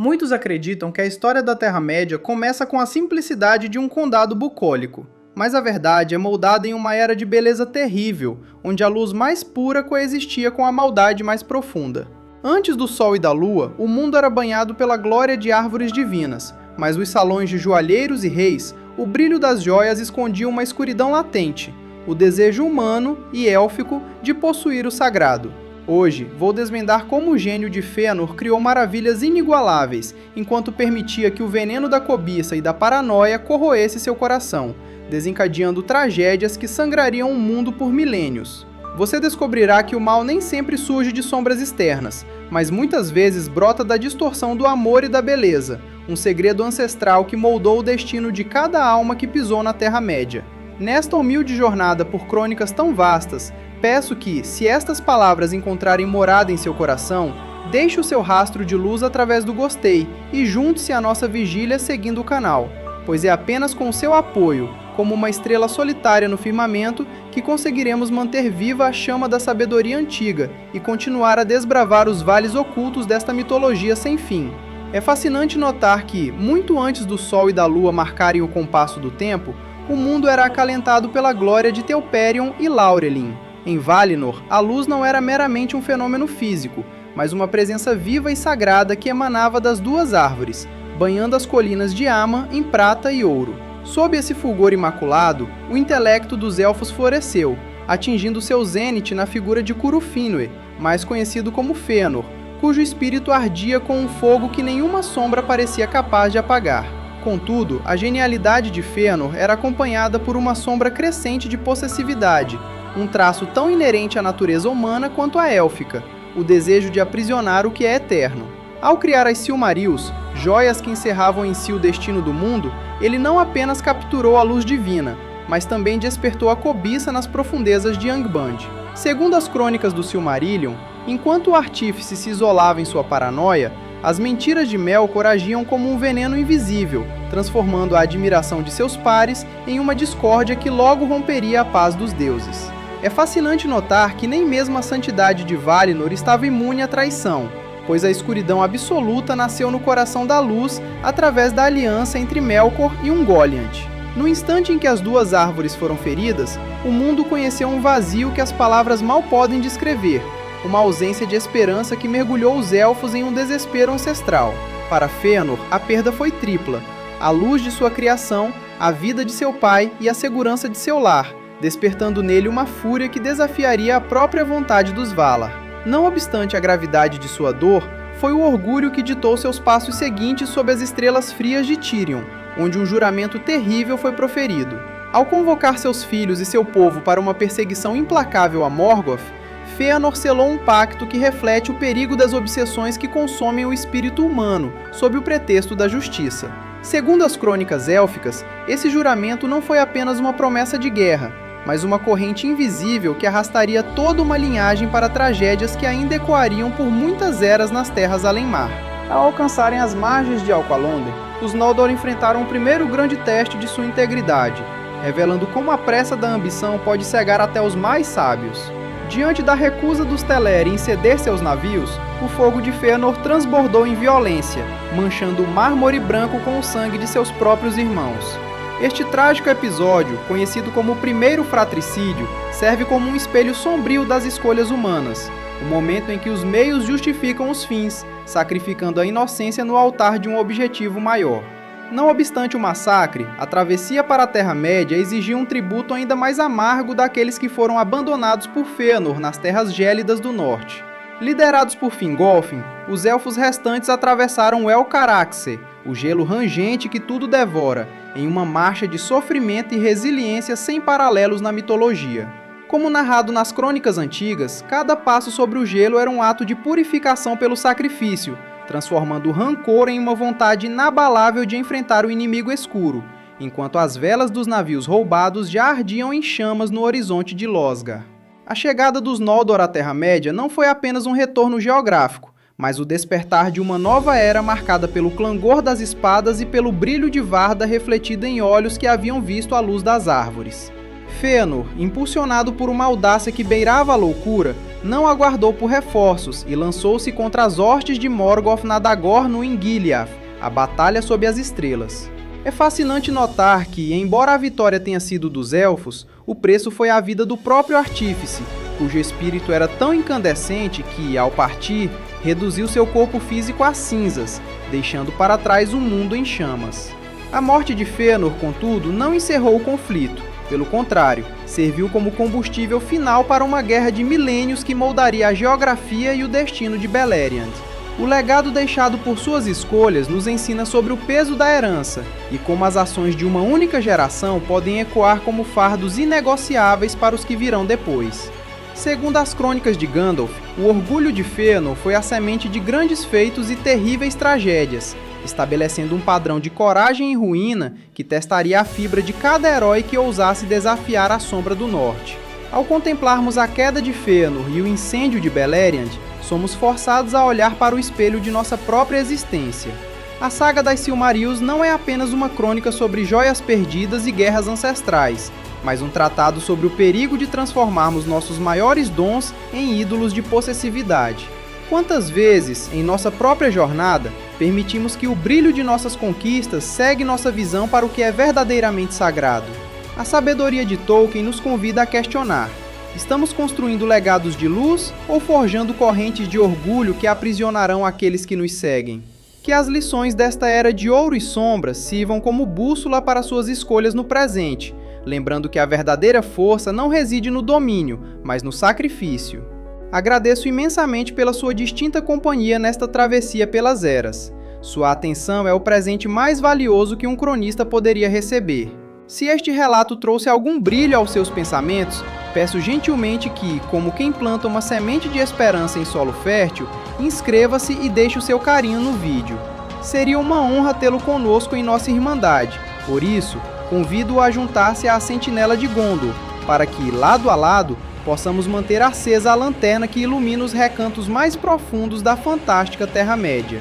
Muitos acreditam que a história da Terra-média começa com a simplicidade de um condado bucólico, mas a verdade é moldada em uma era de beleza terrível, onde a luz mais pura coexistia com a maldade mais profunda. Antes do Sol e da Lua, o mundo era banhado pela glória de árvores divinas, mas os salões de joalheiros e reis, o brilho das joias escondia uma escuridão latente, o desejo humano e élfico de possuir o sagrado. Hoje, vou desvendar como o gênio de Fëanor criou maravilhas inigualáveis, enquanto permitia que o veneno da cobiça e da paranoia corroesse seu coração, desencadeando tragédias que sangrariam o mundo por milênios. Você descobrirá que o mal nem sempre surge de sombras externas, mas muitas vezes brota da distorção do amor e da beleza, um segredo ancestral que moldou o destino de cada alma que pisou na Terra-média. Nesta humilde jornada por crônicas tão vastas, peço que, se estas palavras encontrarem morada em seu coração, deixe o seu rastro de luz através do gostei e junte-se à nossa vigília seguindo o canal, pois é apenas com o seu apoio, como uma estrela solitária no firmamento, que conseguiremos manter viva a chama da sabedoria antiga e continuar a desbravar os vales ocultos desta mitologia sem fim. É fascinante notar que, muito antes do Sol e da Lua marcarem o compasso do tempo, o mundo era acalentado pela glória de Telperion e Laurelin. Em Valinor, a luz não era meramente um fenômeno físico, mas uma presença viva e sagrada que emanava das duas árvores, banhando as colinas de Ama em prata e ouro. Sob esse fulgor imaculado, o intelecto dos elfos floresceu, atingindo seu zênite na figura de Curufínue, mais conhecido como Fëanor, cujo espírito ardia com um fogo que nenhuma sombra parecia capaz de apagar. Contudo, a genialidade de Fëanor era acompanhada por uma sombra crescente de possessividade, um traço tão inerente à natureza humana quanto à élfica, o desejo de aprisionar o que é eterno. Ao criar as Silmarils, joias que encerravam em si o destino do mundo, ele não apenas capturou a luz divina, mas também despertou a cobiça nas profundezas de Angband. Segundo as crônicas do Silmarillion, enquanto o artífice se isolava em sua paranoia, as mentiras de Melkor agiam como um veneno invisível, transformando a admiração de seus pares em uma discórdia que logo romperia a paz dos deuses. É fascinante notar que nem mesmo a santidade de Valinor estava imune à traição, pois a escuridão absoluta nasceu no coração da luz através da aliança entre Melkor e Ungoliant. No instante em que as duas árvores foram feridas, o mundo conheceu um vazio que as palavras mal podem descrever, uma ausência de esperança que mergulhou os elfos em um desespero ancestral. Para Fëanor, a perda foi tripla: a luz de sua criação, a vida de seu pai e a segurança de seu lar, despertando nele uma fúria que desafiaria a própria vontade dos Valar. Não obstante a gravidade de sua dor, foi o orgulho que ditou seus passos seguintes sob as estrelas frias de Tirion, onde um juramento terrível foi proferido. Ao convocar seus filhos e seu povo para uma perseguição implacável a Morgoth, Fëanor selou um pacto que reflete o perigo das obsessões que consomem o espírito humano, sob o pretexto da justiça. Segundo as crônicas élficas, esse juramento não foi apenas uma promessa de guerra, mas uma corrente invisível que arrastaria toda uma linhagem para tragédias que ainda ecoariam por muitas eras nas terras além-mar. Ao alcançarem as margens de Alqualondë, os Noldor enfrentaram o primeiro grande teste de sua integridade, revelando como a pressa da ambição pode cegar até os mais sábios. Diante da recusa dos Teleri em ceder seus navios, o fogo de Fëanor transbordou em violência, manchando o mármore branco com o sangue de seus próprios irmãos. Este trágico episódio, conhecido como o primeiro fratricídio, serve como um espelho sombrio das escolhas humanas, o momento em que os meios justificam os fins, sacrificando a inocência no altar de um objetivo maior. Não obstante o massacre, a travessia para a Terra-média exigiu um tributo ainda mais amargo daqueles que foram abandonados por Fëanor nas terras gélidas do norte. Liderados por Fingolfin, os elfos restantes atravessaram o El-Caraxë, o gelo rangente que tudo devora, em uma marcha de sofrimento e resiliência sem paralelos na mitologia. Como narrado nas crônicas antigas, cada passo sobre o gelo era um ato de purificação pelo sacrifício, transformando o rancor em uma vontade inabalável de enfrentar o inimigo escuro, enquanto as velas dos navios roubados já ardiam em chamas no horizonte de Losgar. A chegada dos Noldor à Terra-média não foi apenas um retorno geográfico, mas o despertar de uma nova era marcada pelo clangor das espadas e pelo brilho de Varda refletido em olhos que haviam visto a luz das árvores. Fëanor, impulsionado por uma audácia que beirava a loucura, não aguardou por reforços e lançou-se contra as hostes de Morgoth na Dagor no Ingiliath, a Batalha sob as Estrelas. É fascinante notar que, embora a vitória tenha sido dos Elfos, o preço foi a vida do próprio Artífice, cujo espírito era tão incandescente que, ao partir, reduziu seu corpo físico a cinzas, deixando para trás um mundo em chamas. A morte de Fëanor, contudo, não encerrou o conflito. Pelo contrário, serviu como combustível final para uma guerra de milênios que moldaria a geografia e o destino de Beleriand. O legado deixado por suas escolhas nos ensina sobre o peso da herança e como as ações de uma única geração podem ecoar como fardos inegociáveis para os que virão depois. Segundo as crônicas de Gandalf, o orgulho de Fëanor foi a semente de grandes feitos e terríveis tragédias, estabelecendo um padrão de coragem e ruína que testaria a fibra de cada herói que ousasse desafiar a Sombra do Norte. Ao contemplarmos a queda de Fëanor e o incêndio de Beleriand, somos forçados a olhar para o espelho de nossa própria existência. A saga das Silmarils não é apenas uma crônica sobre joias perdidas e guerras ancestrais, mas um tratado sobre o perigo de transformarmos nossos maiores dons em ídolos de possessividade. Quantas vezes, em nossa própria jornada, permitimos que o brilho de nossas conquistas segue nossa visão para o que é verdadeiramente sagrado? A sabedoria de Tolkien nos convida a questionar: estamos construindo legados de luz ou forjando correntes de orgulho que aprisionarão aqueles que nos seguem? Que as lições desta era de ouro e sombras sirvam como bússola para suas escolhas no presente, lembrando que a verdadeira força não reside no domínio, mas no sacrifício. Agradeço imensamente pela sua distinta companhia nesta travessia pelas eras. Sua atenção é o presente mais valioso que um cronista poderia receber. Se este relato trouxe algum brilho aos seus pensamentos, peço gentilmente que, como quem planta uma semente de esperança em solo fértil, inscreva-se e deixe o seu carinho no vídeo. Seria uma honra tê-lo conosco em nossa Irmandade, por isso, convido-o a juntar-se à Sentinela de Gondor, para que, lado a lado, possamos manter acesa a lanterna que ilumina os recantos mais profundos da fantástica Terra-média.